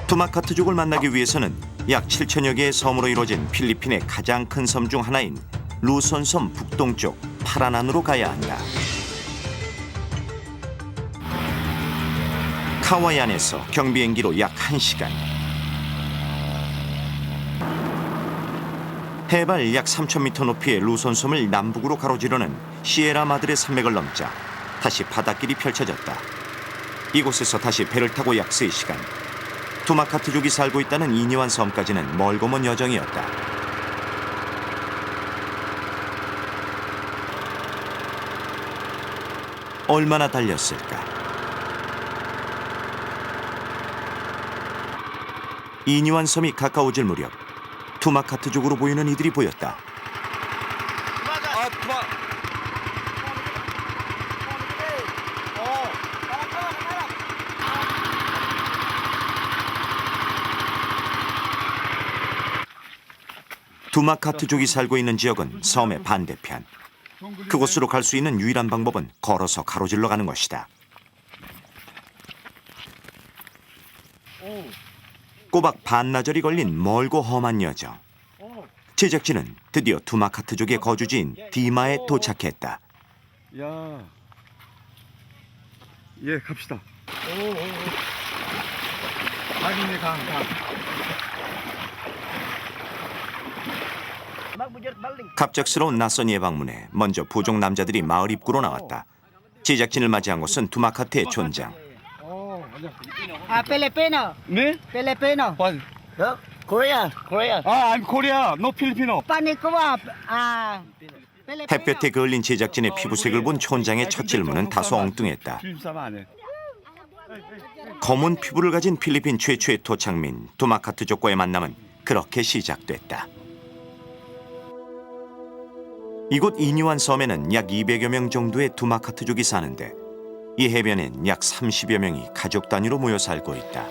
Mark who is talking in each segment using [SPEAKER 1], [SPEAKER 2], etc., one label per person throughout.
[SPEAKER 1] 투마카트족을 만나기 위해서는 약 7천여 개의 섬으로 이루어진 필리핀의 가장 큰 섬 중 하나인 루손섬 북동쪽 파라난으로 가야 한다. 카와이안에서 경비행기로 약 1시간. 해발 약 3,000m 높이의 루손섬을 남북으로 가로지르는 시에라 마드레 산맥을 넘자 다시 바닷길이 펼쳐졌다. 이곳에서 다시 배를 타고 약 3시간. 투마카트족이 살고 있다는 이니완 섬까지는 멀고 먼 여정이었다. 얼마나 달렸을까? 이니완 섬이 가까워질 무렵 투마카트족으로 보이는 이들이 보였다. 투마카트족이 살고 있는 지역은 섬의 반대편. 그곳으로 갈 수 있는 유일한 방법은 걸어서 가로질러 가는 것이다. 꼬박 반나절이 걸린 멀고 험한 여정. 제작진은 드디어 투마카트족의 거주지인 디마에 도착했다.
[SPEAKER 2] 야, 예, 갑시다. 확인해 가.
[SPEAKER 1] 갑작스러운 낯선 예방문에 먼저 부족 남자들이 마을 입구로 나왔다. 제작진을 맞이한 곳은 투마카트의 촌장.
[SPEAKER 3] Filipino.
[SPEAKER 2] 네?
[SPEAKER 3] Filipino.
[SPEAKER 2] What?
[SPEAKER 3] Korea.
[SPEAKER 2] I'm Korea, no Filipino.
[SPEAKER 3] Panikuwa.
[SPEAKER 1] 햇볕에 그을린 제작진의 피부색을 본 촌장의 첫 질문은 다소 엉뚱했다.
[SPEAKER 2] 필립 사람 안 해.
[SPEAKER 1] 검은 피부를 가진 필리핀 최초의 토착민 투마카트족과의 만남은 그렇게 시작됐다. 이곳 이니완 섬에는 약 200여 명 정도의 투마카트족이 사는데 이 해변엔 약 30여 명이 가족 단위로 모여 살고 있다.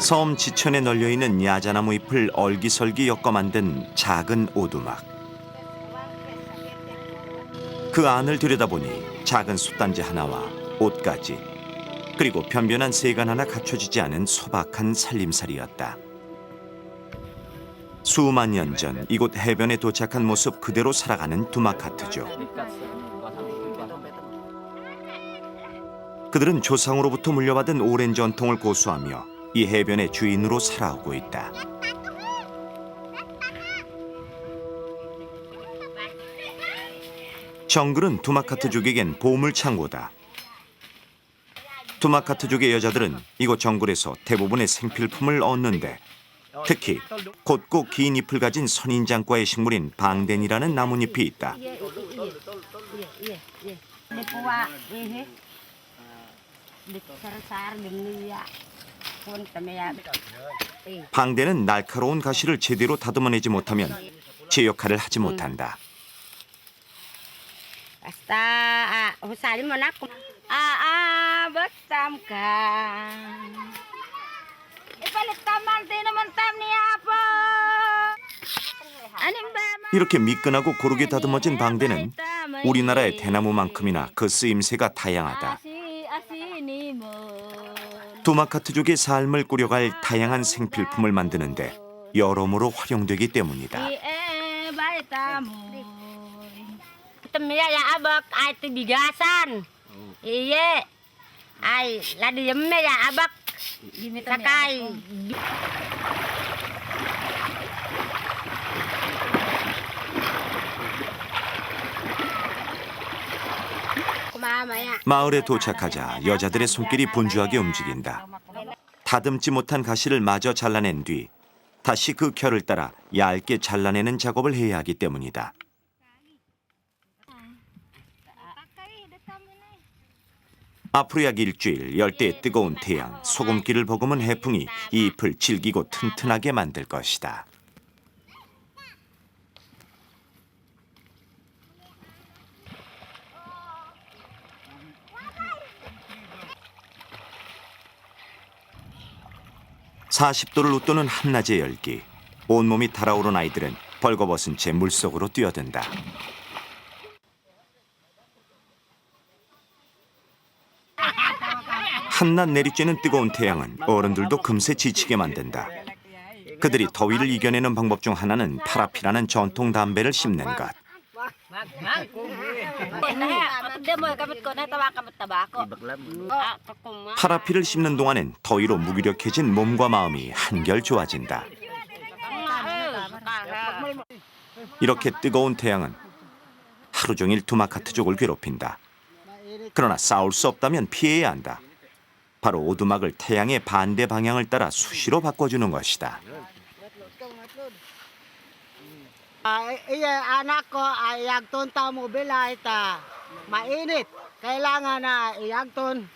[SPEAKER 1] 섬 지천에 널려있는 야자나무 잎을 얼기설기 엮어 만든 작은 오두막. 그 안을 들여다보니 작은 솥단지 하나와 옷가지, 그리고 변변한 세간 하나 갖춰지지 않은 소박한 살림살이였다. 수만 년 전 이곳 해변에 도착한 모습 그대로 살아가는 투마카트족. 그들은 조상으로부터 물려받은 오랜 전통을 고수하며 이 해변의 주인으로 살아오고 있다. 정글은 투마카트족에겐 보물창고다. 투마카트족의 여자들은 이곳 정글에서 대부분의 생필품을 얻는데 특히 곧고 긴 잎을 가진 선인장과의 식물인 방덴이라는 나뭇잎이 있다. 방덴은 날카로운 가시를 제대로 다듬어내지 못하면 제 역할을 하지 못한다. 이렇게 미끈하고 고르게 다듬어진 방대는 우리나라의 대나무만큼이나 그 쓰임새가 다양하다. 투마카트족의 삶을 꾸려갈 다양한 생필품을 만드는데 여러모로 활용되기 때문이다. 마을에 도착하자 여자들의 손길이 분주하게 움직인다. 다듬지 못한 가시를 마저 잘라낸 뒤 다시 그 결을 따라 얇게 잘라내는 작업을 해야 하기 때문이다. 앞으로 약 일주일 열대의 뜨거운 태양, 소금기를 버금은 해풍이 이 잎을 질기고 튼튼하게 만들 것이다. (40도를 웃도는 한낮의 열기). 온몸이 달아오른 아이들은 벌거벗은 채 물속으로 뛰어든다. 한낮 내리쬐는 뜨거운 태양은 어른들도 금세 지치게 만든다. 그들이 더위를 이겨내는 방법 중 하나는 파라피라는 전통 담배를 씹는 것. 파라피를 씹는 동안엔 더위로 무기력해진 몸과 마음이 한결 좋아진다. 이렇게 뜨거운 태양은 하루 종일 두마카트족을 괴롭힌다. 그러나 싸울 수 없다면 피해야 한다. 바로 오두막을 태양의 반대 방향을 따라 수시로 바꿔주는 것이다.
[SPEAKER 3] Anak ko ay yagton ta mobila ita. Mainit. Kailangan na yagton.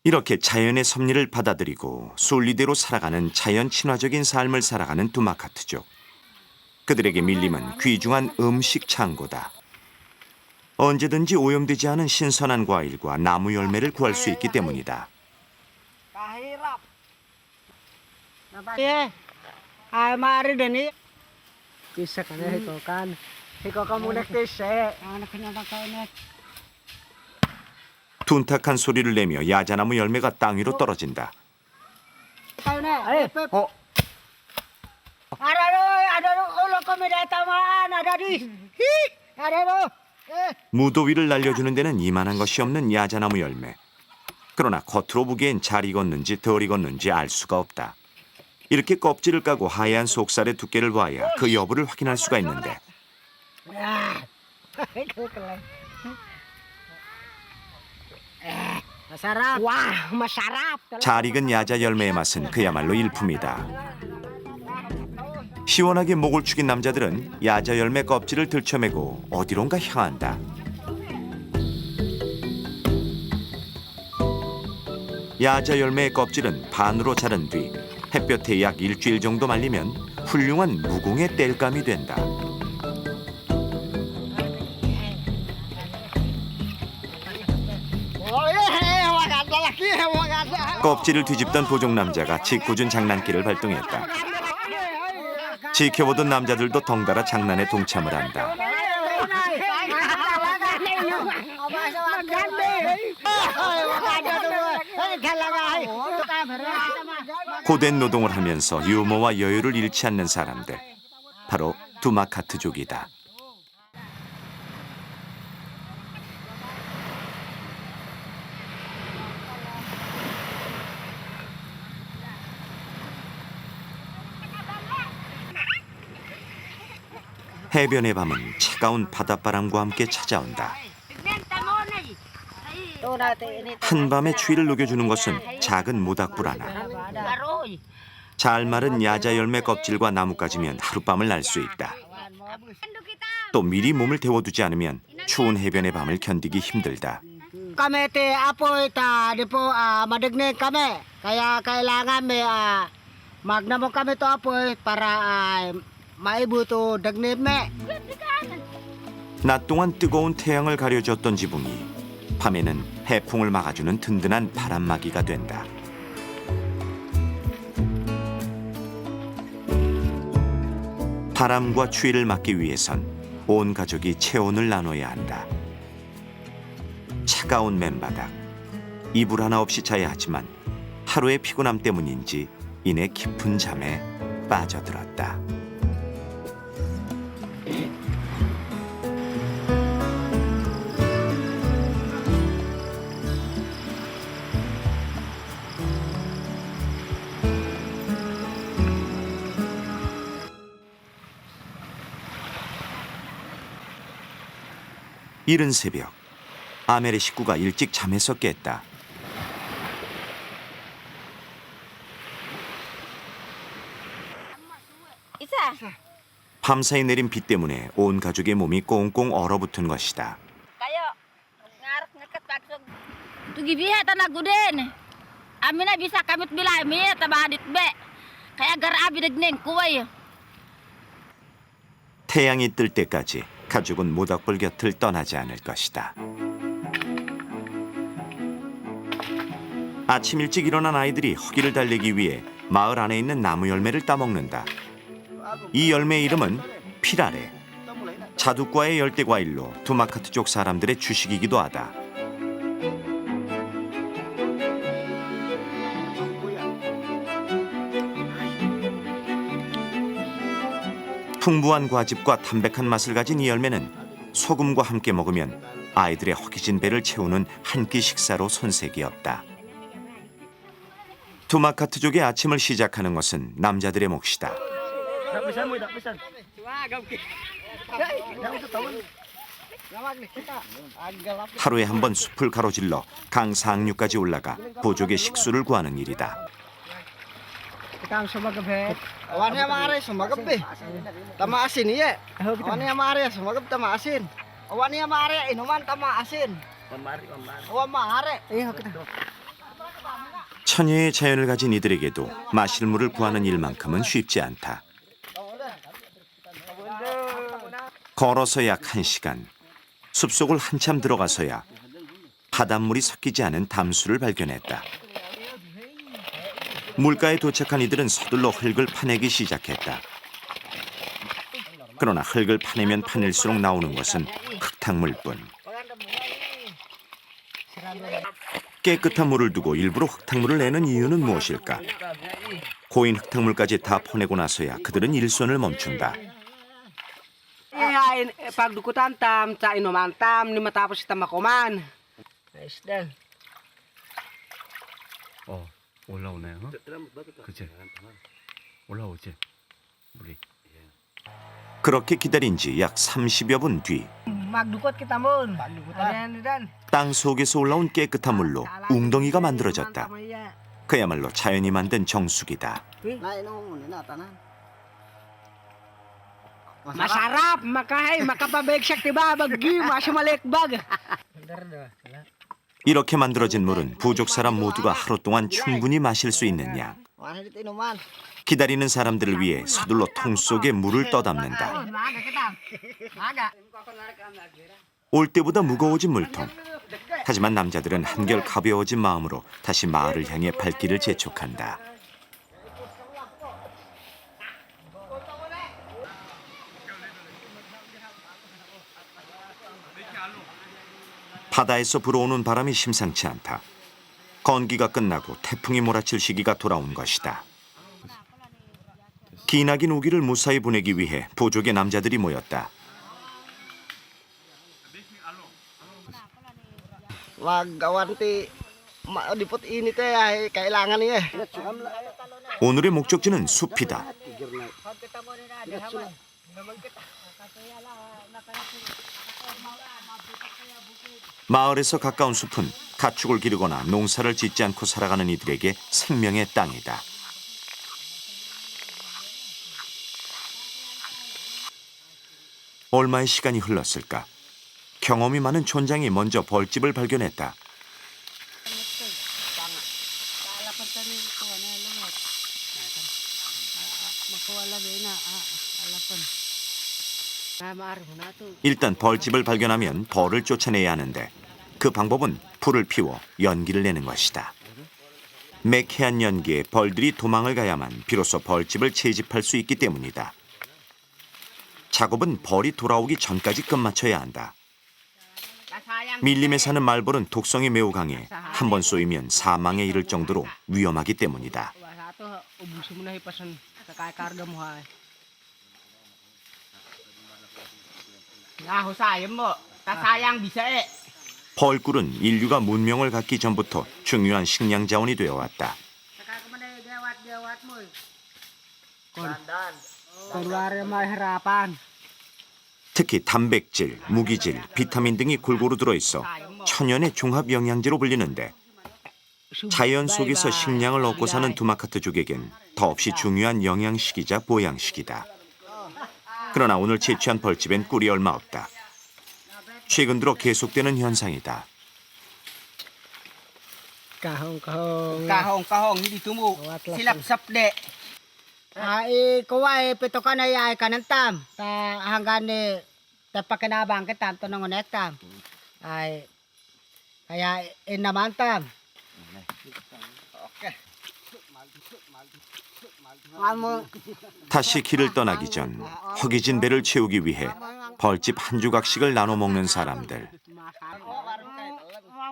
[SPEAKER 1] 이렇게 자연의 섭리를 받아들이고 순리대로 살아가는 자연 친화적인 삶을 살아가는 두마카트족. 그들에게 밀림은 귀중한 음식 창고다. 언제든지 오염되지 않은 신선한 과일과 나무 열매를 구할 수 있기 때문이다.
[SPEAKER 3] Kahirap. Eh, ay maaari din eh. Kisa ka na ito kan. Ikaw ka muna kisa. Anak na kainat.
[SPEAKER 1] 둔탁한 소리를 내며 야자나무 열매가 땅 위로 떨어진다.
[SPEAKER 3] Tayo na. Ay, oh. Adaro, ulo ko may datamaan. Adari. Hi! Adaro. Eh.
[SPEAKER 1] 무더위를 날려주는 데는 이만한 것이 없는 야자나무 열매. 그러나 겉으로 보기엔 잘 익었는지 덜 익었는지 알 수가 없다. 이렇게 껍질을 까고 하얀 속살의 두께를 봐야 그 여부를 확인할 수가 있는데
[SPEAKER 3] Masarap. Wah, masarap.
[SPEAKER 1] 잘 익은 야자 열매의 맛은 그야말로 일품이다. 시원하게 목을 축인 남자들은 야자 열매 껍질을 들쳐매고 어디론가 향한다. 야자 열매의 껍질은 반으로 자른 뒤 햇볕에 약 일주일 정도 말리면 훌륭한 무공의 땔감이 된다. 껍질을 뒤집던 도적 남자가 짓궂은 장난기를 발동했다. 지켜보던 남자들도 덩달아 장난에 동참을 한다. 고된 노동을 하면서 유머와 여유를 잃지 않는 사람들, 바로 두마카트족이다. 해변의 밤은 차가운 바닷바람과 함께 찾아온다. 한밤의 추위를 녹여주는 것은 작은 모닥불 하나. 잘 마른 야자 열매 껍질과 나뭇가지면 하룻밤을 날 수 있다. 또 미리 몸을 데워두지 않으면 추운 해변의 밤을 견디기 힘들다.
[SPEAKER 3] Kami ti apoy ta di po madagnig kami. Kaya kailangan may magnamo kami to apoy para maibuto dagnib me.
[SPEAKER 1] 낮 동안 뜨거운 태양을 가려주었던 지붕이 밤에는 해풍을 막아주는 든든한 바람막이가 된다. 바람과 추위를 막기 위해선 온 가족이 체온을 나눠야 한다. 차가운 맨바닥, 이불 하나 없이 자야 하지만 하루의 피곤함 때문인지 이내 깊은 잠에 빠져들었다. 이른 새벽, 아멜의 식구가 일찍 잠에서 깼다. 밤사이 내린 비 때문에 온 가족의 몸이 꽁꽁 얼어붙은 것이다.
[SPEAKER 4] Kayo, ngarap ngekat pagsog. Tugi biha tanag guden. Amina bisa kamit bilay mi tabadit be. Kaya garabi dagning kuway.
[SPEAKER 1] 태양이 뜰 때까지 가족은 모닥불 곁을 떠나지 않을 것이다. 아침 일찍 일어난 아이들이 허기를 달래기 위해 마을 안에 있는 나무 열매를 따먹는다. 이 열매의 이름은 피라레. 자두과의 열대 과일로 두마카트족 사람들의 주식이기도 하다. 풍부한 과즙과 담백한 맛을 가진 이 열매는 소금과 함께 먹으면 아이들의 허기진 배를 채우는 한 끼 식사로 손색이 없다. 투마카트족의 아침을 시작하는 것은 남자들의 몫이다. 하루에 한 번 숲을 가로질러 강 상류까지 올라가 부족의 식수를 구하는 일이다.
[SPEAKER 3] Kita sumagap he. Awan yang mare sumagap be. Tama asin iya. Awan yang mare sumagap tama asin. Awan yang mare inuman tama asin. Awan mare. Iya kita.
[SPEAKER 1] 천혜의 자연을 가진 이들에게도 마실 물을 구하는 일만큼은 쉽지 않다. 걸어서 약 1시간, 숲속을 한참 들어가서야 바닷물이 섞이지 않은 담수를 발견했다. 물가에 도착한 이들은 서둘러 흙을 파내기 시작했다. 그러나 흙을 파내면 파낼수록 나오는 것은 흙탕물뿐. 깨끗한 물을 두고 일부러 흙탕물을 내는 이유는 무엇일까? 고인 흙탕물까지 다 퍼내고 나서야 그들은 일손을 멈춘다.
[SPEAKER 5] Ay, pagdukutan tam, sa inuman tam, ni matapos kita makuman. Ayos din.
[SPEAKER 2] 올라오네요. 그치? 올라오지? 물이.
[SPEAKER 1] 그렇게 기다린 지 약 30여 분 뒤
[SPEAKER 5] Magdukot kita mon. Ayan, dan.
[SPEAKER 1] 땅 속에서 올라온 깨끗한 물로 웅덩이가 만들어졌다. 그야말로 자연이 만든 정수기다.
[SPEAKER 3] Na inom mo na tanan.
[SPEAKER 5] Masarap, makahay, makapabegsak diba, baggi, masumalikbag.
[SPEAKER 1] 이렇게 만들어진 물은 부족 사람 모두가 하루 동안 충분히 마실 수 있는 양.
[SPEAKER 3] Wan dito inuman.
[SPEAKER 1] 기다리는 사람들을 위해 서둘러 통 속에 물을 떠담는다.
[SPEAKER 5] Maga kita. Maga.
[SPEAKER 1] 올 때보다 무거워진 물통. 하지만 남자들은 한결 가벼워진 마음으로 다시 마을을 향해 발길을 재촉한다. 바다에서 불어오는 바람이 심상치 않다. 건기가 끝나고 태풍이 몰아칠 시기가 돌아온 것이다. 기나긴 우기를 무사히 보내기 위해 부족의 남자들이 모였다.
[SPEAKER 3] Wag awan ti dipot init ay kailangan niya.
[SPEAKER 1] 오늘의 목적지는 숲이다. 마을에서 가까운 숲은 가축을 기르거나 농사를 짓지 않고 살아가는 이들에게 생명의 땅이다. 얼마의 시간이 흘렀을까? 경험이 많은 촌장이 먼저 벌집을 발견했다. 일단 벌집을 발견하면 벌을 쫓아내야 하는데 그 방법은 불을 피워 연기를 내는 것이다. 매캐한 연기에 벌들이 도망을 가야만 비로소 벌집을 채집할 수 있기 때문이다. 작업은 벌이 돌아오기 전까지 끝마쳐야 한다. 밀림에 사는 말벌은 독성이 매우 강해 한 번 쏘이면 사망에 이를 정도로 위험하기 때문이다.
[SPEAKER 5] Ubusin mo na hipasan sa kakarga mo ha. Husayin mo. Kasayang bisa eh.
[SPEAKER 1] 벌꿀은 인류가 문명을 갖기 전부터 중요한 식량 자원이 되어 왔다.
[SPEAKER 5] Gawat mo. Kunwari mahirapan.
[SPEAKER 1] 특히 단백질, 무기질, 비타민 등이 골고루 들어있어 천연의 종합 영양제로 불리는데 자연 속에서 식량을 얻고 사는 투마카트족에겐 더없이 중요한 영양식이자 보양식이다. 그러나 오늘 채취한 벌집엔 꿀이 얼마 없다. 최근 들어 계속되는 현상이다.
[SPEAKER 5] Kahong, hindi tumo. Silap-sap de.
[SPEAKER 3] Ai kuwai pito ka na ay kanantam. Ta hanggan ni tapakinabang kitam to nang onektam. Ay kaya inamantam.
[SPEAKER 1] 다시 길을 떠나기 전 허기진 배를 채우기 위해 벌집 한 조각씩을 나눠 먹는 사람들.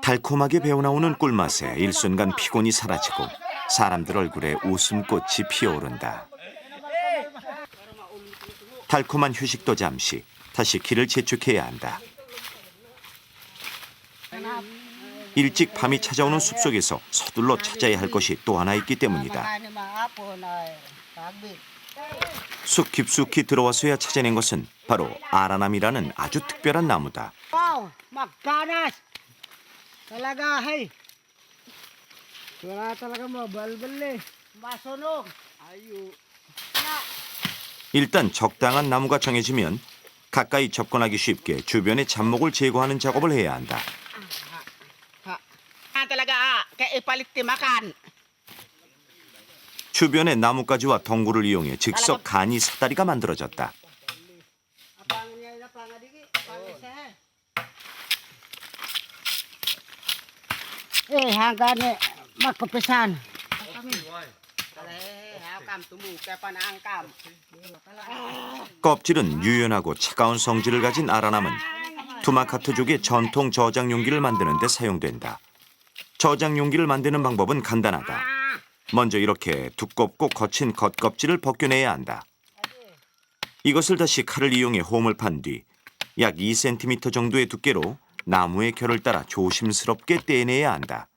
[SPEAKER 1] 달콤하게 배어나오는 꿀맛에 일순간 피곤이 사라지고 사람들 얼굴에 웃음꽃이 피어오른다. 달콤한 휴식도 잠시 다시 길을 재촉해야 한다. 일찍 밤이 찾아오는 숲속에서 서둘러 찾아야 할 것이 또 하나 있기 때문이다. 숲 깊숙이 들어와서야 찾아낸 것은 바로 아라남이라는 아주 특별한 나무다.
[SPEAKER 3] Wow, magkanas. Talaga, hey. Wala talaga mabalbal eh. Masunog. Ayo.
[SPEAKER 1] 일단 적당한 나무가 정해지면 가까이 접근하기 쉽게 주변의 잡목을 제거하는 작업을 해야 한다.
[SPEAKER 5] Talaga, kaya ipalit timakan.
[SPEAKER 1] 주변의 나뭇가지와 덩굴을 이용해 즉석 간이 사다리가 만들어졌다.
[SPEAKER 3] Apang niya na pangadigi. Apang isa eh. Eh, hanggang magkupisan.
[SPEAKER 5] Kam tumu, kaya panaangkam.
[SPEAKER 1] 껍질은 유연하고 차가운 성질을 가진 아라남은 투마카트족의 전통 저장 용기를 만드는 데 사용된다. 저장 용기를 만드는 방법은 간단하다. 먼저 이렇게 두껍고 거친 겉껍질을 벗겨내야 한다. 이것을 다시 칼을 이용해 홈을 판 뒤 약 2cm 정도의 두께로 나무의 결을 따라 조심스럽게 떼내야 한다.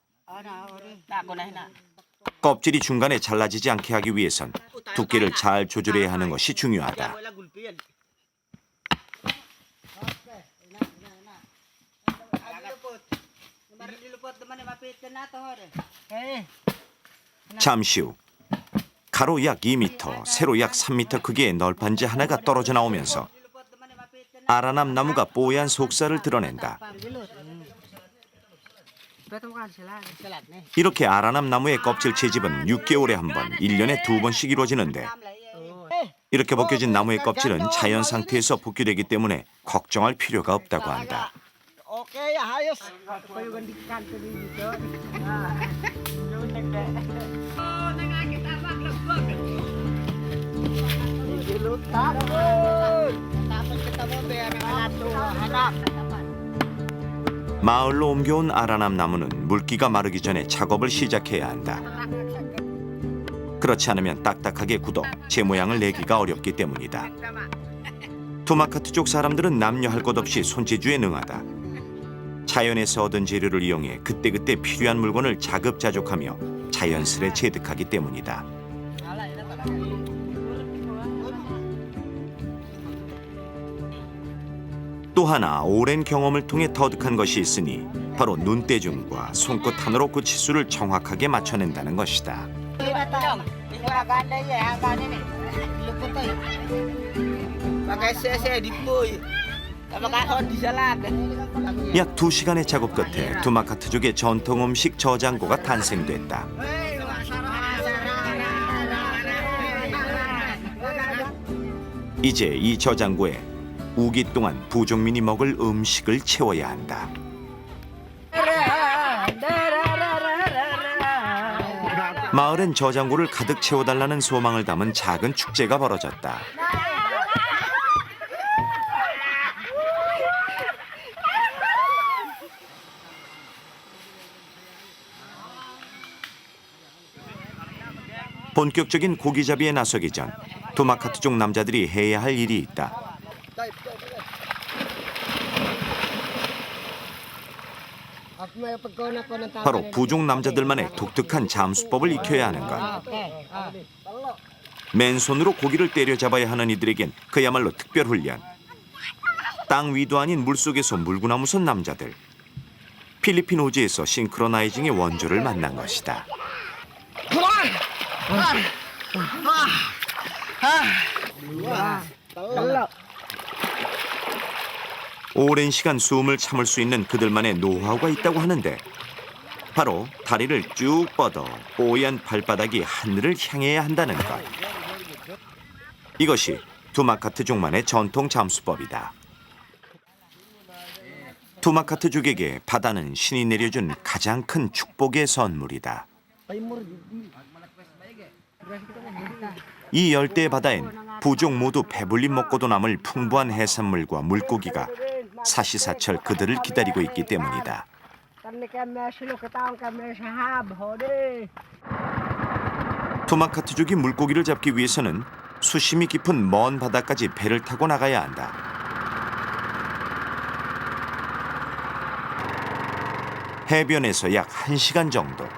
[SPEAKER 1] 껍질이 중간에 잘라지지 않게 하기 위해선 두께를 잘 조절해야 하는 것이 중요하다. 잠시 후 가로 약 2m, 세로 약 3m 크기의 널판지 하나가 떨어져 나오면서 아라남 나무가 뽀얀 속살을 드러낸다. 이렇게 아라남 나무의 껍질 채집은 6개월에 한 번, 1년에 2번씩 이루어지는데 이렇게 벗겨진 나무의 껍질은 자연 상태에서 복귀되기 때문에 걱정할 필요가 없다고 한다.
[SPEAKER 3] Okay, ayos.
[SPEAKER 1] 마을로 옮겨온 아라남 나무는 물기가 마르기 전에 작업을 시작해야 한다. 그렇지 않으면 딱딱하게 굳어 제 모양을 내기가 어렵기 때문이다. 투마카트족 사람들은 남녀 할 것 없이 손재주에 능하다. 자연에서 얻은 재료를 이용해 그때그때 필요한 물건을 자급자족하며 자연스레 체득하기 때문이다. 또 하나 오랜 경험을 통해 터득한 것이 있으니 바로 눈대중과 손끝 하나로 그 치수를 정확하게 맞춰낸다는 것이다. 약 2시간의 작업 끝에 투마카트족의 전통 음식 저장고가 탄생됐다. 이제 이 저장고에 우기 동안 부족민이 먹을 음식을 채워야 한다. 마을엔 저장고를 가득 채워달라는 소망을 담은 작은 축제가 벌어졌다. 본격적인 고기잡이에 나서기 전 투마카트족 남자들이 해야 할 일이 있다. 바로 부족 남자들만의 독특한 잠수법을 익혀야 하는 것. 맨손으로 고기를 때려잡아야 하는 이들에겐 그야말로 특별 훈련. 땅 위도 아닌 물속에서 물구나무 선 남자들. 필리핀 호주에서 싱크로나이징의 원조를 만난 것이다. 오랜 시간 숨을 참을 수 있는 그들만의 노하우가 있다고 하는데 바로 다리를 쭉 뻗어 뽀얀 발바닥이 하늘을 향해야 한다는 것. 이것이 투마카트족만의 전통 잠수법이다. 투마카트족에게 바다는 신이 내려준 가장 큰 축복의 선물이다. 이 열대 바다엔 부족 모두 배불리 먹고도 남을 풍부한 해산물과 물고기가 사시사철 그들을 기다리고 있기 때문이다. 투마카트족이 물고기를 잡기 위해서는 수심이 깊은 먼 바다까지 배를 타고 나가야 한다. 해변에서 약 1시간 정도.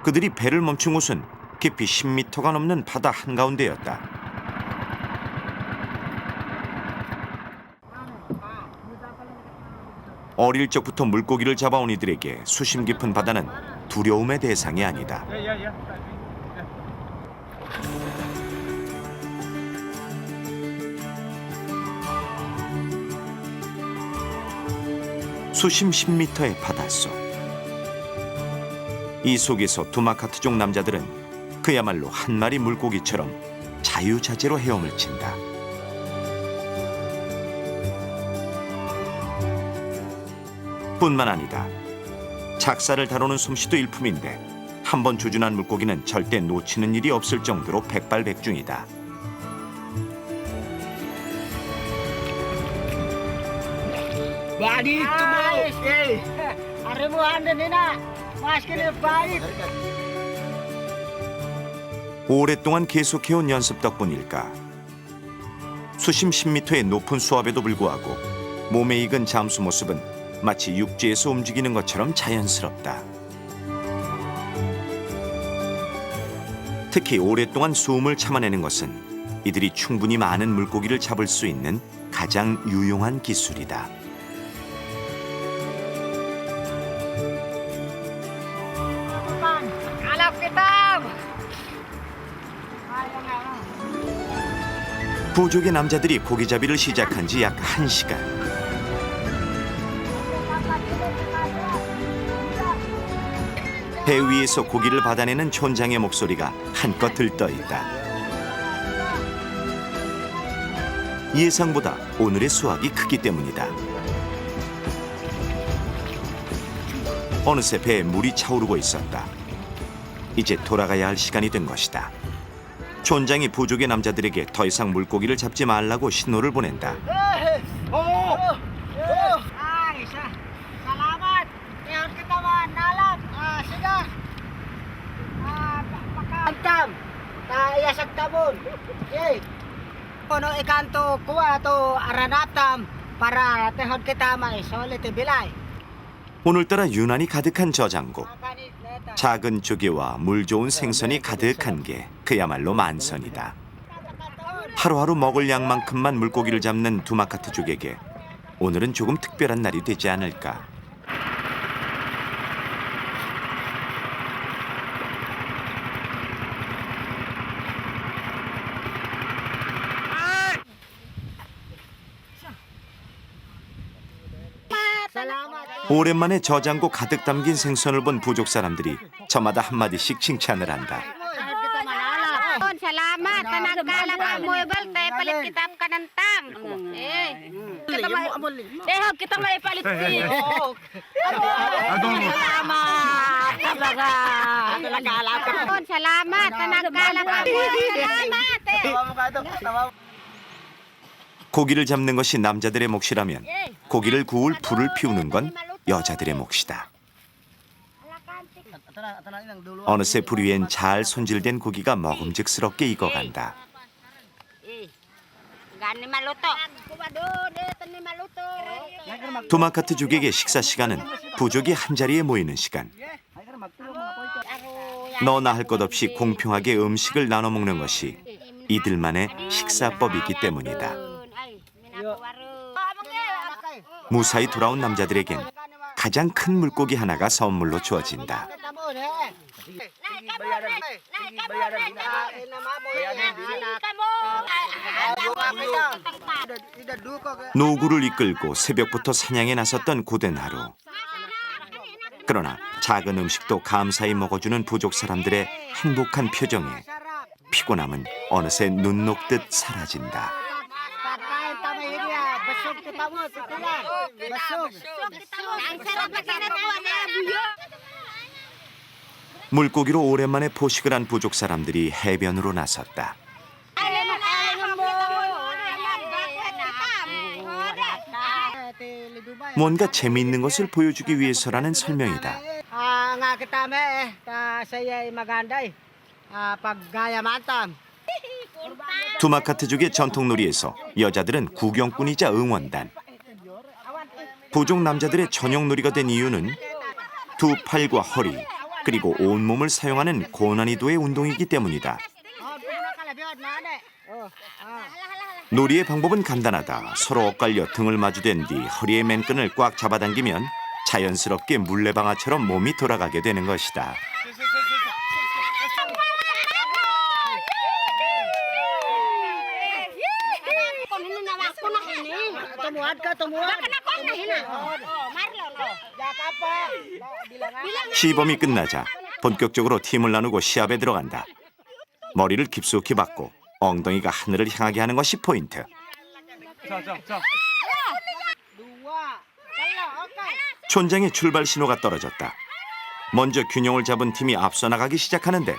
[SPEAKER 1] 그들이 배를 멈춘 곳은 깊이 10m가 넘는 바다 한가운데였다. 어릴 적부터 물고기를 잡아온 이들에게 수심 깊은 바다는 두려움의 대상이 아니다. 수심 10m의 바닷속. 이 속에서 두마카트족 남자들은 그야말로 한 마리 물고기처럼 자유자재로 헤엄을 친다. 뿐만 아니다. 작사를 다루는 솜씨도 일품인데 한 번 조준한 물고기는 절대 놓치는 일이 없을 정도로 백발백중이다.
[SPEAKER 3] Balik tu mo. Are mo anda nina. Mas kene balik.
[SPEAKER 1] 오랫동안 계속해온 연습 덕분일까. 수심 10m의 높은 수압에도 불구하고 몸에 익은 잠수 모습은 마치 육지에서 움직이는 것처럼 자연스럽다. 특히 오랫동안 숨을 참아내는 것은 이들이 충분히 많은 물고기를 잡을 수 있는 가장 유용한 기술이다.
[SPEAKER 3] Alap kita.
[SPEAKER 1] 부족의 남자들이 고기잡이를 시작한 지 약 1시간. 배 위에서 고기를 받아내는 촌장의 목소리가 한껏 들떠있다. 예상보다 오늘의 수확이 크기 때문이다. 어느새 배에 물이 차오르고 있었다. 이제 돌아가야 할 시간이 된 것이다. 촌장이 부족의 남자들에게 더 이상 물고기를 잡지 말라고 신호를 보낸다.
[SPEAKER 3] Salamat. Yan kita man nalam. Sige. Antam. Ta iasag tabon. Yey. Ono ikanto kuha to aranatam para tehod kita maisolit bilay.
[SPEAKER 1] 오늘따라 유난히 가득한 저장고. 작은 조개와 물 좋은 생선이 가득한 게 그야말로 만선이다. 하루하루 먹을 양만큼만 물고기를 잡는 두마카트족에게 오늘은 조금 특별한 날이 되지 않을까. 오랜만에 저장고 가득 담긴 생선을 본 부족 사람들이 저마다 한마디씩 칭찬을 한다.
[SPEAKER 4] Salamat. Tanagkala ka mo ibal tayo palit kita ka ng tam. Tehog kita may palit si. Salamat. Salamat. Tanagkala ka mo. Salamat.
[SPEAKER 1] 고기를 잡는 것이 남자들의 몫이라면 고기를 구울 불을 피우는 건 여자들의 몫이다. 어느새 불 위엔 잘 손질된 고기가 먹음직스럽게 익어간다. 두마카트족에게 식사 시간은 부족이 한자리에 모이는 시간. 너나 할 것 없이 공평하게 음식을 나눠 먹는 것이 이들만의 식사법이기 때문이다. 무사히 돌아온 남자들에겐 가장 큰 물고기 하나가 선물로 주어진다. 노구를 이끌고 새벽부터 사냥에 나섰던 고된 하루. 그러나 작은 음식도 감사히 먹어주는 부족 사람들의 행복한 표정에 피곤함은 어느새 눈 녹듯 사라진다. 물고기로 오랜만에 포식을 한 부족 사람들이 해변으로 나섰다. 뭔가 재미있는 것을 보여주기 위해서라는 설명이다.
[SPEAKER 3] Nga kita me ta saya maganda.
[SPEAKER 5] paggaya mantam.
[SPEAKER 1] 두마카트족의 전통놀이에서 여자들은 구경꾼이자 응원단, 부족 남자들의 전용놀이가 된 이유는 두 팔과 허리 그리고 온몸을 사용하는 고난이도의 운동이기 때문이다. 놀이의 방법은 간단하다. 서로 엇갈려 등을 마주댄 뒤 허리의 맨끈을 꽉 잡아당기면 자연스럽게 물레방아처럼 몸이 돌아가게 되는 것이다. 시범이 끝나자 본격적으로 팀을 나누고 시합에 들어간다. 머리를 깊숙이 박고 엉덩이가 하늘을 향하게 하는 것이 포인트.
[SPEAKER 2] 자.
[SPEAKER 1] 촌장의 출발 신호가 떨어졌다. 먼저 균형을 잡은 팀이 앞서 나가기 시작하는데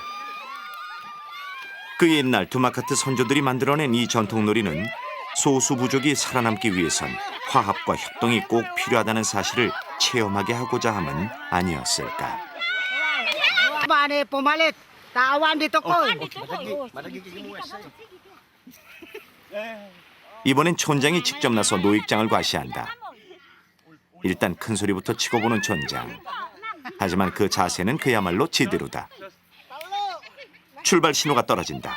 [SPEAKER 1] 그 옛날 두마카트 선조들이 만들어낸 이 전통놀이는 소수 부족이 살아남기 위해선 화합과 협동이 꼭 필요하다는 사실을 체험하게 하고자 함은 아니었을까.
[SPEAKER 5] Mane pumalit. Tawan dito ko.
[SPEAKER 1] 이번엔 촌장이 직접 나서 노익장을 과시한다. 일단 큰 소리부터 치고 보는 촌장. 하지만 그 자세는 그야말로 제대로다. 출발 신호가 떨어진다.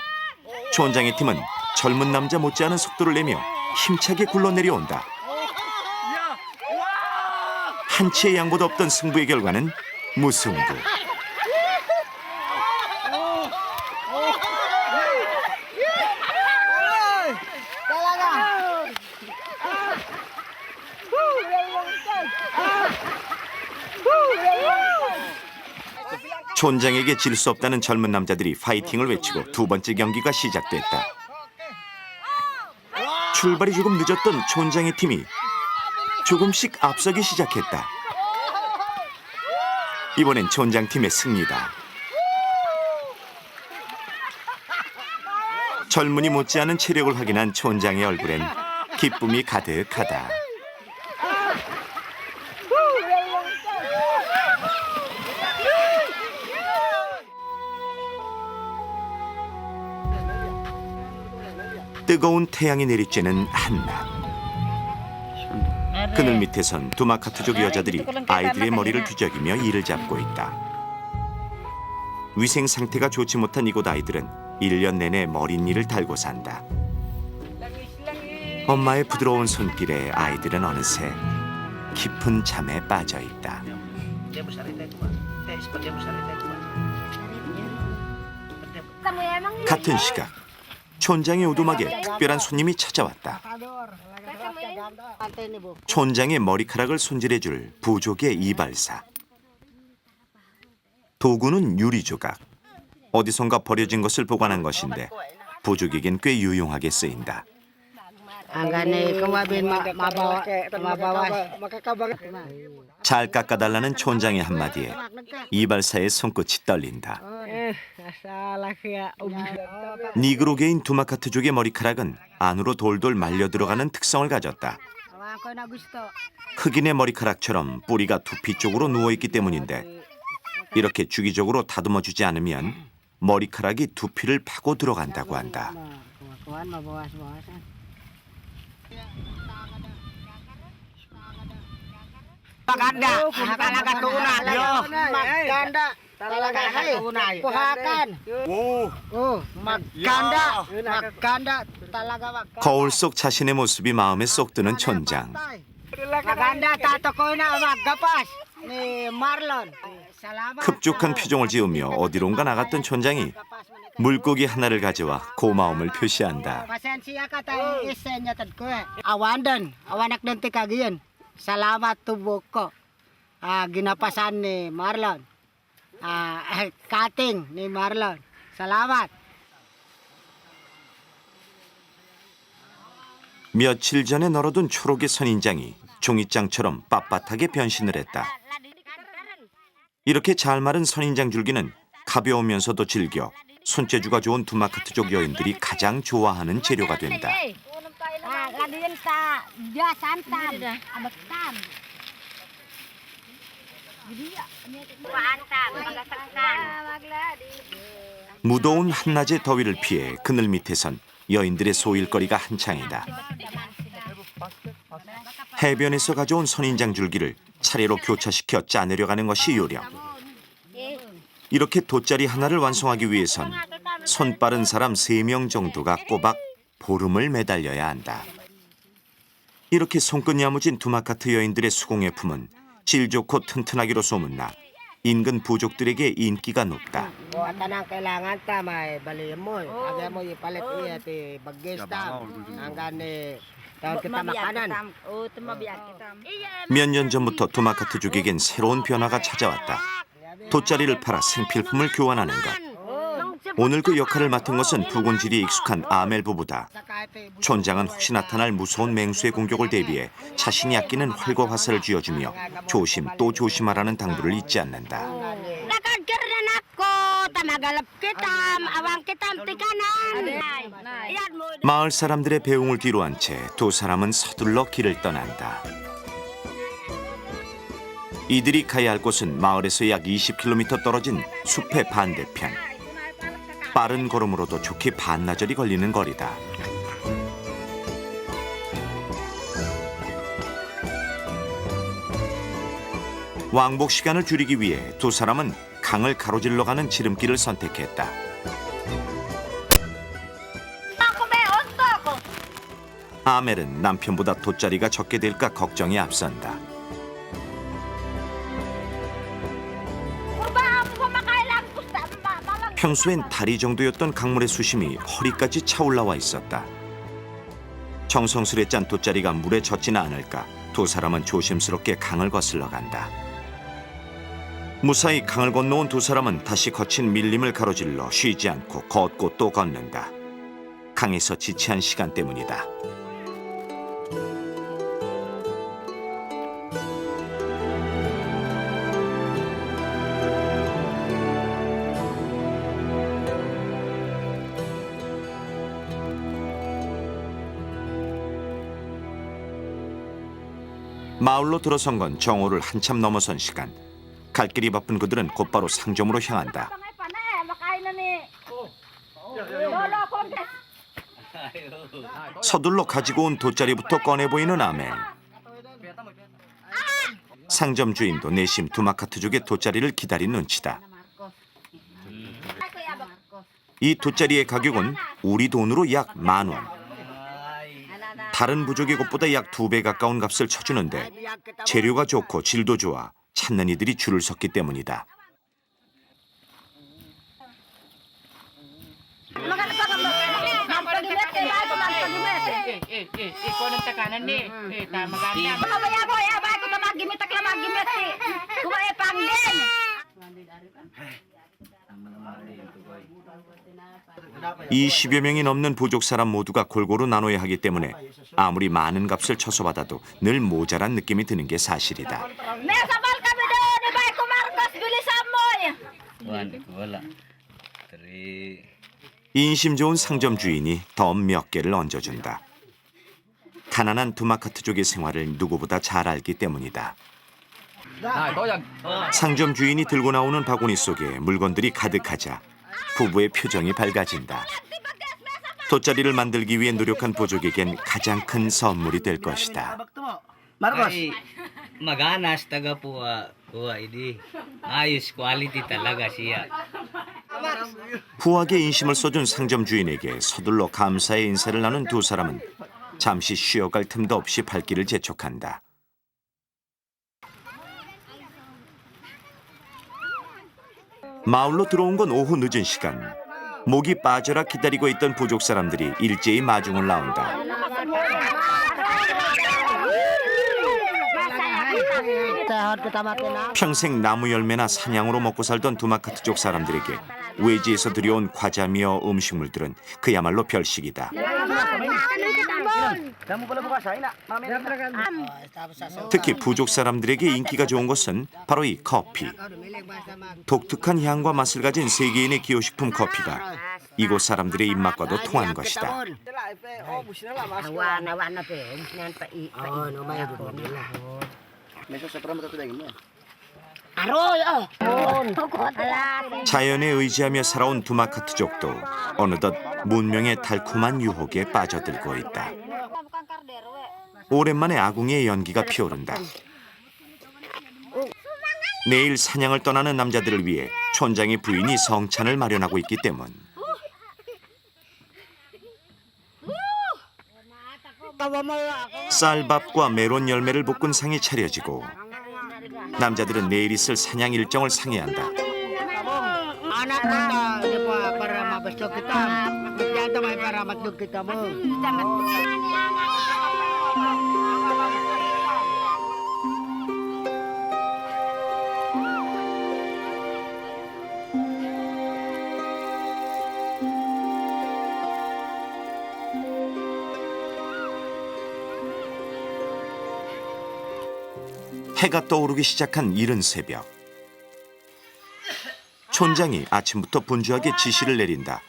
[SPEAKER 1] 촌장의 팀은 젊은 남자 못지않은 속도를 내며 힘차게 굴러내려온다. 한치의 양보도 없던 승부의 결과는 무승부. 촌장에게 질 수 없다는 젊은 남자들이 파이팅을 외치고 두 번째 경기가 시작됐다. 출발이 조금 늦었던 촌장의 팀이 조금씩 앞서기 시작했다. 이번엔 촌장 팀의 승리다. 젊은이 못지않은 체력을 확인한 촌장의 얼굴엔 기쁨이 가득하다. 뜨거운 태양이 내리쬐는 한낮. 그늘 밑에선 두마카트족 여자들이 아이들의 머리를 뒤적이며 이를 잡고 있다. 위생 상태가 좋지 못한 이곳 아이들은 1년 내내 머릿일을 달고 산다. 엄마의 부드러운 손길에 아이들은 어느새 깊은 잠에 빠져 있다. 같은 시각 촌장의 오두막에 특별한 손님이 찾아왔다. 촌장의 머리카락을 손질해줄 부족의 이발사. 도구는 유리조각. 어디선가 버려진 것을 보관한 것인데 부족에겐 꽤 유용하게 쓰인다.
[SPEAKER 5] Anggane kumabin mabawa.
[SPEAKER 1] 잘 깎아달라는 촌장의 한마디에 이발사의 손끝이 떨린다.
[SPEAKER 5] Salah ya.
[SPEAKER 1] 니그로계인 두마카트족의 머리카락은 안으로 돌돌 말려 들어가는 특성을 가졌다.
[SPEAKER 5] Ako na gusto.
[SPEAKER 1] 흑인의 머리카락처럼 뿌리가 두피 쪽으로 누워있기 때문인데 이렇게 주기적으로 다듬어주지 않으면 머리카락이 두피를 파고 들어간다고 한다.
[SPEAKER 5] Kuan mabawas-bawasan. Maganda, talaga tunay. Maganda, talaga tunay. Puhakan. Maganda, maganda, talaga maganda.
[SPEAKER 1] 거울 속 자신의 모습이 마음에 쏙 드는 촌장.
[SPEAKER 5] Maganda, tato ko na maggapas ni Marlon. Salamat.
[SPEAKER 1] 흡족한 표정을 지으며 어디론가 나갔던 촌장이 물고기 하나를 가져와 고마움을 표시한다.
[SPEAKER 5] Pasensya ka tayo isen niya tad ko. Awandan, awanak din ti kagiyan. Salamat tubok ko. Ginapasan ni Marlon. Cutting ni Marlon. Salamat.
[SPEAKER 1] 며칠 전에 널어둔 초록의 선인장이 종이장처럼 빳빳하게 변신을 했다. 이렇게 잘 마른 선인장 줄기는 가벼우면서도 질겨 손재주가 좋은 두마카트족 여인들이 가장 좋아하는 재료가 된다.
[SPEAKER 4] Ladian sa dia santan, abot tam. Jadi ya, kuan tam, magasaksan. Magladi.
[SPEAKER 1] 무더운 한낮의 더위를 피해 그늘 밑에선 여인들의 소일거리가 한창이다. 해변에서 가져온 선인장 줄기를 차례로 교차시켜 짜내려 가는 것이 요령. 이렇게 돗자리 하나를 완성하기 위해선 손 빠른 사람 3명 정도가 꼬박 보름을 매달려야 한다. 이렇게 손끝 야무진 두마카트 여인들의 수공예 품은 질 좋고 튼튼하기로 소문나 인근 부족들에게 인기가 높다.
[SPEAKER 5] Tanang kailangan ta may bali mo. Aga mo ipalit iya ti baggesta. Hanggang ni taon kita makanan.
[SPEAKER 1] 몇 년 전부터 두마카트족에겐 새로운 변화가 찾아왔다. 돗자리를 팔아 생필품을 교환하는 것. 오늘 그 역할을 맡은 것은 부곤질이 익숙한 아멜 부부다. 촌장은 혹시 나타날 무서운 맹수의 공격을 대비해 자신이 아끼는 활과 화살을 쥐어주며 조심 또 조심하라는 당부를 잊지 않는다. 마을 사람들의 배웅을 뒤로한 채 두 사람은 서둘러 길을 떠난다. 이들이 가야 할 곳은 마을에서 약 20km 떨어진 숲의 반대편. 빠른 걸음으로도 좋게 반나절이 걸리는 거리다. 왕복 시간을 줄이기 위해 두 사람은 강을 가로질러 가는 지름길을 선택했다. 아멜은 남편보다 돗자리가 적게 될까 걱정이 앞선다. 평소엔 다리 정도였던 강물의 수심이 허리까지 차올라와 있었다. 정성스레 짠 돗자리가 물에 젖지는 않을까 두 사람은 조심스럽게 강을 거슬러 간다. 무사히 강을 건너온 두 사람은 다시 거친 밀림을 가로질러 쉬지 않고 걷고 또 걷는다. 강에서 지체한 시간 때문이다. 마을로 들어선 건 정오를 한참 넘어선 시간. 갈 길이 바쁜 그들은 곧바로 상점으로 향한다. 서둘러 가지고 온 돗자리부터 꺼내 보이는 아멜. 상점 주인도 내심 두마카트족의 돗자리를 기다린 눈치다. 이 돗자리의 가격은 우리 돈으로 약 10,000원. 다른 부족의 곳보다 약 2배 가까운 값을 쳐주는데 재료가 좋고 질도 좋아 찾는 이들이 줄을 섰기 때문이다. 이 10여 명이 넘는 부족 사람 모두가 골고루 나눠야 하기 때문에 아무리 많은 값을 쳐서 받아도 늘 모자란 느낌이 드는 게 사실이다. 인심 좋은 상점 주인이 덤 몇 개를 얹어준다. 가난한 두마카트족의 생활을 누구보다 잘 알기 때문이다. 상점 주인이 들고 나오는 바구니 속에 물건들이 가득하자 부부의 표정이 밝아진다. 돗자리를 만들기 위해 노력한 부족에겐 가장 큰 선물이 될 것이다.
[SPEAKER 6] Ay, maganas taga po ini. Ayos quality talaga siya.
[SPEAKER 1] 후하게 인심을 써준 상점 주인에게 서둘러 감사의 인사를 나눈 두 사람은 잠시 쉬어갈 틈도 없이 발길을 재촉한다. 마을로 들어온 건 오후 늦은 시간. 목이 빠져라 기다리고 있던 부족 사람들이 일제히 마중을 나온다. 평생 나무 열매나 사냥으로 먹고 살던 두마카트족 사람들에게 외지에서 들여온 과자며 음식물들은 그야말로 별식이다. 특히 부족 사람들에게 인기가 좋은 것은 바로 이 커피. 독특한 향과 맛을 가진 세계인의 기호식품 커피가 이곳 사람들의 입맛과도 통한 것이다. 자연에 의지하며 살아온 두마카트족도 어느덧 문명의 달콤한 유혹에 빠져들고 있다. 오랜만에 아궁이의 연기가 피오른다. 내일 사냥을 떠나는 남자들을 위해 촌장의 부인이 성찬을 마련하고 있기 때문. 쌀밥과 메론 열매를 볶은 상이 차려지고 남자들은 내일 있을 사냥 일정을 상의한다.
[SPEAKER 5] Anak kita depa para mabesok kita. Kita may para matdog kita mo.
[SPEAKER 1] 해가 떠오르기 시작한 이른 새벽. 촌장이 아침부터 분주하게 지시를 내린다.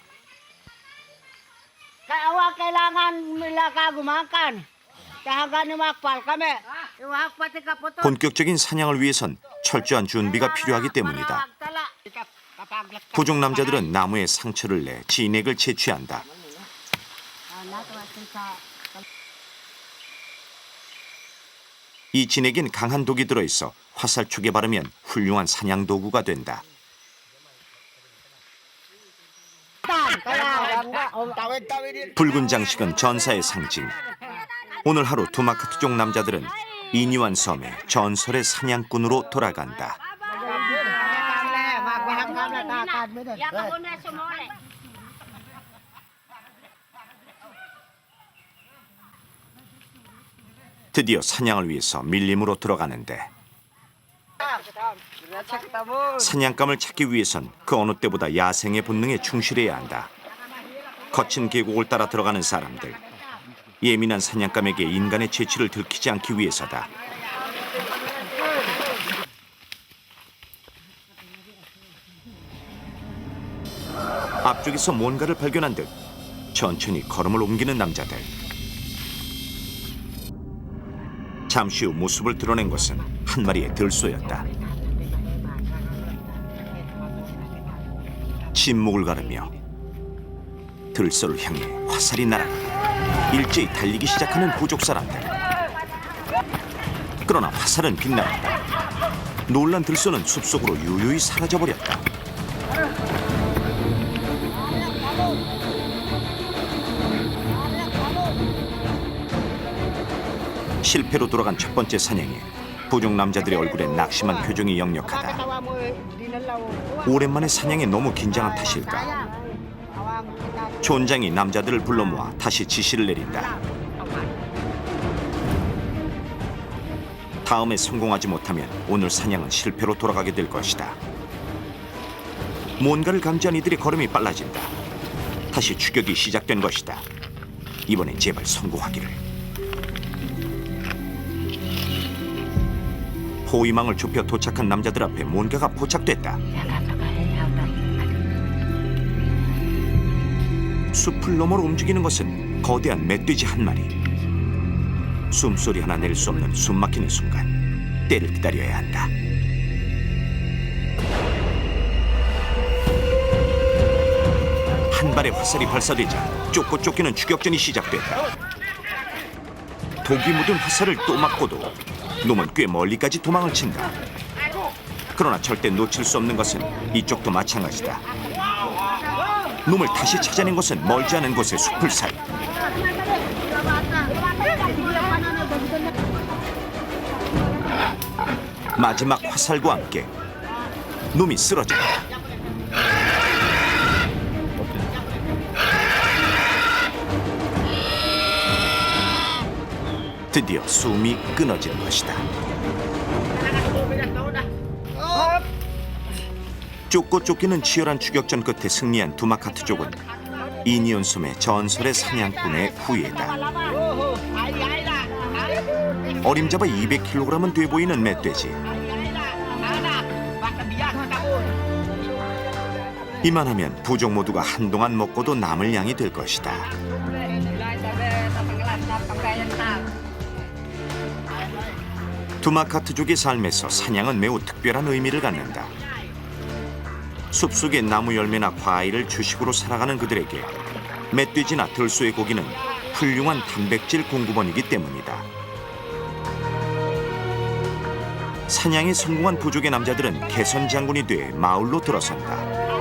[SPEAKER 5] Kaya kailangan nila ka gumakan. Kaya ni makpal kami. Iwak pati ka po to.
[SPEAKER 1] 본격적인 사냥을 위해선 철저한 준비가 필요하기 때문이다. 부족 남자들은 나무에 상처를 내 진액을 채취한다. 이 진액엔 강한 독이 들어있어 화살촉에 바르면 훌륭한 사냥 도구가 된다. 붉은 장식은 전사의 상징. 오늘 하루 두마카트족 남자들은 이니완 섬의 전설의 사냥꾼으로 돌아간다. 드디어 사냥을 위해서 밀림으로 들어가는데 사냥감을 찾기 위해선 그 어느 때보다 야생의 본능에 충실해야 한다. 거친 계곡을 따라 들어가는 사람들. 예민한 사냥감에게 인간의 재치를 들키지 않기 위해서다. 앞쪽에서 뭔가를 발견한 듯 천천히 걸음을 옮기는 남자들. 잠시 후 모습을 드러낸 것은 한 마리의 들소였다. 침묵을 가르며 들소를 향해 화살이 날아가 일제히 달리기 시작하는 부족 사람들. 그러나 화살은 빗나갔다. 놀란 들소는 숲속으로 유유히 사라져버렸다. 실패로 돌아간 첫 번째 사냥에 부족 남자들의 얼굴엔 낙심한 표정이 역력하다. 오랜만에 사냥에 너무 긴장한 탓일까? 촌장이 남자들을 불러 모아 다시 지시를 내린다. 다음에 성공하지 못하면 오늘 사냥은 실패로 돌아가게 될 것이다. 뭔가를 감지한 이들의 걸음이 빨라진다. 다시 추격이 시작된 것이다. 이번엔 제발 성공하기를. 포위망을 좁혀 도착한 남자들 앞에 뭔가가 포착됐다. 숲을 너머로 움직이는 것은 거대한 멧돼지 한 마리. 숨소리 하나 낼 수 없는 숨막히는 순간 때를 기다려야 한다. 한 발의 화살이 발사되자 쫓고 쫓기는 추격전이 시작됐다. 독이 묻은 화살을 또 맞고도 놈은 꽤 멀리까지 도망을 친다. 그러나 절대 놓칠 수 없는 것은 이쪽도 마찬가지다. 놈을 다시 찾아낸 것은 멀지 않은 곳의 숲을 사이. 마지막 화살과 함께 놈이 쓰러졌다. 드디어 숨이 끊어지는 것이다. 쫓고 쫓기는 치열한 추격전 끝에 승리한 두마카트족은 이니온 섬의 전설의 사냥꾼의 후예다. 어림잡아 200kg은 돼 보이는 멧돼지. 이만하면 부족 모두가 한동안 먹고도 남을 양이 될 것이다. 두마카트족의 삶에서 사냥은 매우 특별한 의미를 갖는다. 숲속의 나무 열매나 과일을 주식으로 살아가는 그들에게 멧돼지나 들소의 고기는 훌륭한 단백질 공급원이기 때문이다. 사냥에 성공한 부족의 남자들은 개선 장군이 돼 마을로 들어선다.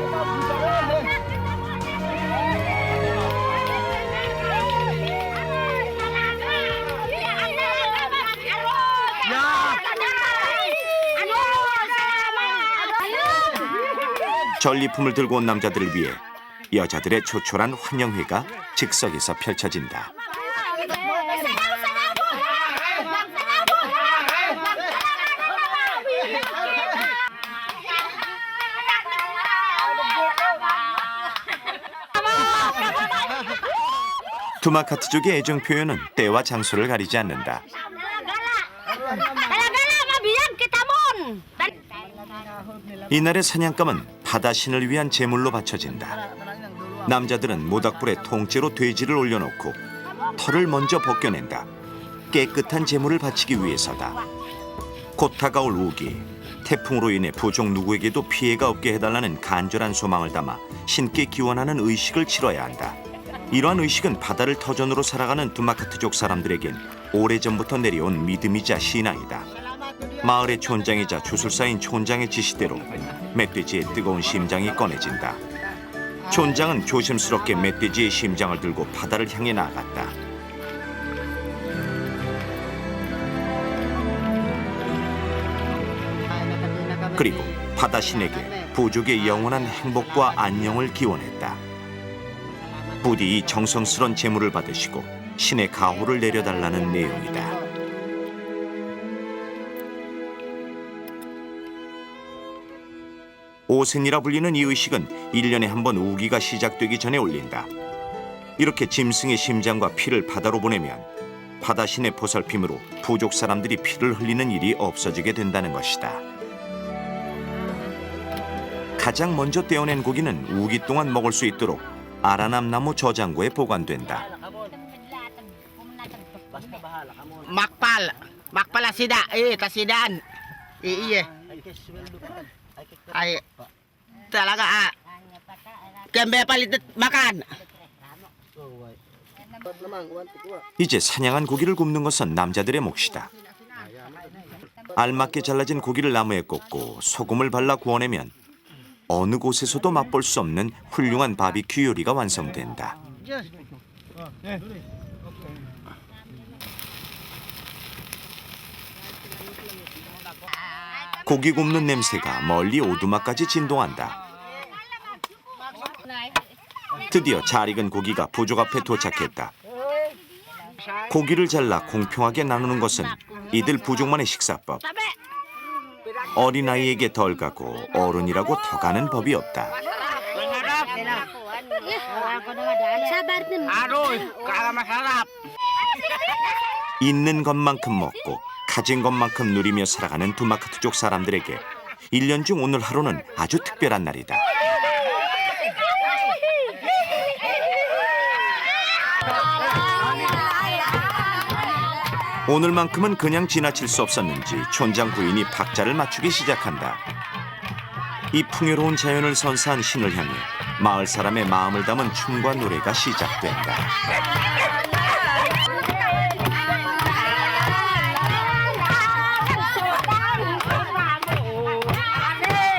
[SPEAKER 1] 전리품을 들고 온 남자들을 위해 여자들의 조촐한 환영회가 즉석에서 펼쳐진다. 두마카트족의 애정 표현은 때와 장소를 가리지 않는다. 이날의 사냥감은 바다신을 위한 제물로 바쳐진다. 남자들은 모닥불에 통째로 돼지를 올려놓고 털을 먼저 벗겨낸다. 깨끗한 제물을 바치기 위해서다. 곧 다가올 우기, 태풍으로 인해 부족 누구에게도 피해가 없게 해달라는 간절한 소망을 담아 신께 기원하는 의식을 치러야 한다. 이러한 의식은 바다를 터전으로 살아가는 두마카트족 사람들에겐 오래전부터 내려온 믿음이자 신앙이다. 마을의 촌장이자 주술사인 촌장의 지시대로 멧돼지의 뜨거운 심장이 꺼내진다. 촌장은 조심스럽게 멧돼지의 심장을 들고 바다를 향해 나아갔다. 그리고 바다신에게 부족의 영원한 행복과 안녕을 기원했다. 부디 이 정성스런 제물을 받으시고 신의 가호를 내려달라는 내용이다. 오센이라 불리는 이 의식은 1년에 한 번 우기가 시작되기 전에 올린다. 이렇게 짐승의 심장과 피를 바다로 보내면 바다신의 보살핌으로 부족 사람들이 피를 흘리는 일이 없어지게 된다는 것이다. 가장 먼저 떼어낸 고기는 우기 동안 먹을 수 있도록 아라남나무 저장고에 보관된다.
[SPEAKER 3] Makpal sida, tasidaan. Iya. Ay, talaga Kembe palit makan.
[SPEAKER 1] 이제 사냥한 고기를 굽는 것은 남자들의 몫이다. 알맞게 잘라진 고기를 나무에 꽂고 소금을 발라 구워내면 어느 곳에서도 맛볼 수 없는 훌륭한 바비큐 요리가 완성된다. 고기 굽는 냄새가 멀리 오두막까지 진동한다. 드디어 잘 익은 고기가 부족 앞에 도착했다. 고기를 잘라 공평하게 나누는 것은 이들 부족만의 식사법. 어린아이에게 덜 가고 어른이라고 더 가는 법이 없다. 있는 것만큼 먹고 가진 것만큼 누리며 살아가는 두마카트족 사람들에게 1년 중 오늘 하루는 아주 특별한 날이다. 오늘만큼은 그냥 지나칠 수 없었는지 촌장 부인이 박자를 맞추기 시작한다. 이 풍요로운 자연을 선사한 신을 향해 마을 사람의 마음을 담은 춤과 노래가 시작된다.